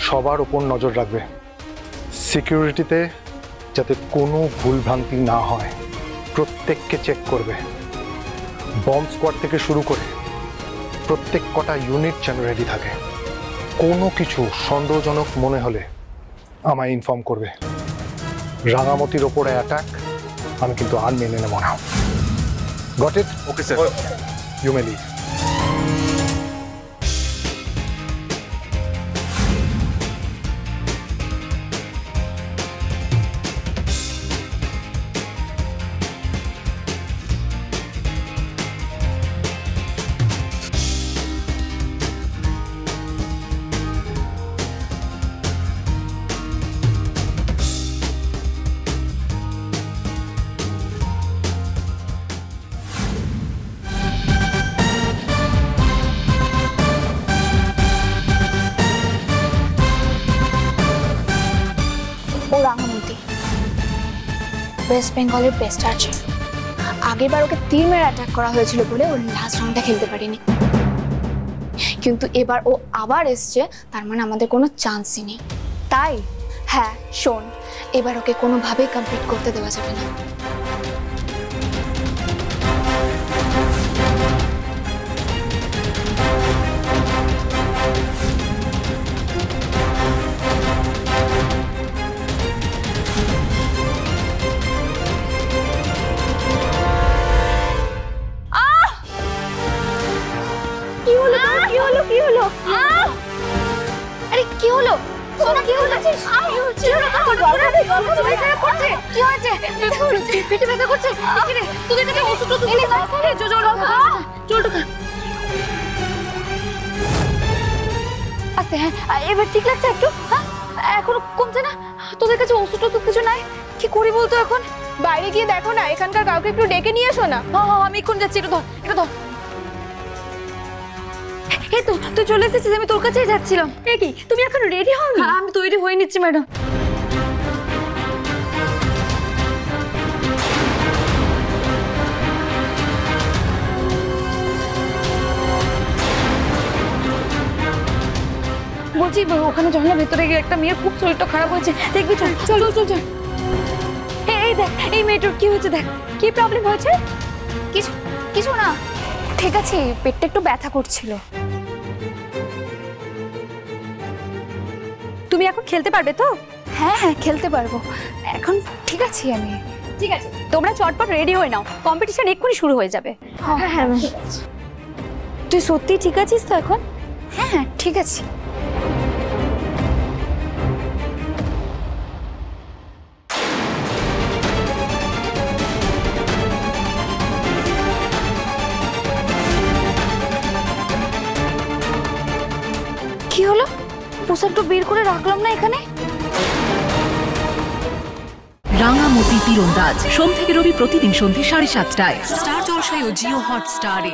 সবার উপর নজর রাখবে, সিকিউরিটিতে যাতে কোনো ভুলভ্রান্তি না হয়, প্রত্যেককে চেক করবে। বম্ব স্কোয়াড থেকে শুরু করে প্রত্যেক কটা ইউনিট যেন রেডি থাকে। কোনো কিছু সন্দেহজনক মনে হলে আমায় ইনফর্ম করবে। রাঙামতির ওপরে অ্যাটাক আমি কিন্তু আর মেনে নেব না। Got it? Okay sir. You may leave. Rangamati West বেঙ্গলের বেস্ট আর্চার। আগেরবার ওকে তীর মেরে অ্যাটাক করা হয়েছিল বলে ওর লাস্ট রাউন্ডটা খেলতে পারিনি, কিন্তু এবার ও আবার এসছে, তার মানে আমাদের কোনো চান্সই নেই। তাই হ্যাঁ শোন, এবার ওকে কোনোভাবেই কমপ্লিট করতে দেওয়া যাবে না। আরে কি হলো সোনা? কি হলো? কি হয়েছে? পেটে ব্যথা করছে? তোদের কাছে ওষুধ আস্তে। হ্যাঁ এবার ঠিক লাগছে একটু? হ্যাঁ এখনো কমছে না? তোদের কাছে ওষুধ কিছু নাই? কি করি বলতো এখন? বাইরে গিয়ে দেখো না, এখানকার কাউকে একটু ডেকে নিয়ে এসো না। আমি এখন যাচ্ছি, একটু ধর। এই তো তুই চলে এসেছিস, আমি তোর কাছেই যাচ্ছিলাম। এই কি তুমি এখন রেডি হওনি? আমি তৈরি হয়ে নিচ্ছি ম্যাডাম। বলছি ওখানে জঙ্গলের ভেতরে গিয়ে একটা মেয়ের খুব শরীরটা খারাপ হয়েছে, দেখবি? চল চল চল চল। এই দেখ এই মেয়েটার কি হয়েছে, দেখ কি প্রবলেম হয়েছে। কিছু না, ঠিক আছে, পেটটা একটু ব্যথা করছিল। তুমি এখন খেলতে পারবে তো? হ্যাঁ হ্যাঁ খেলতে পারবো এখন, ঠিক আছে আমি। ঠিক আছে তোমরা চটপট রেডি হয়ে নাও, কম্পিটিশন এক্ষুনি শুরু হয়ে যাবে। হ্যাঁ হ্যাঁ তুই সত্যি ঠিক আছিস তো এখন? হ্যাঁ হ্যাঁ ঠিক আছে। কি হলো? পোশাকটা বের করে রাখলাম না এখানে। রাঙামতি তীরন্দাজ সোম থেকে রবি প্রতিদিন সন্ধ্যে 7:30টায় স্টার জলসায় ও জিও হটস্টারে।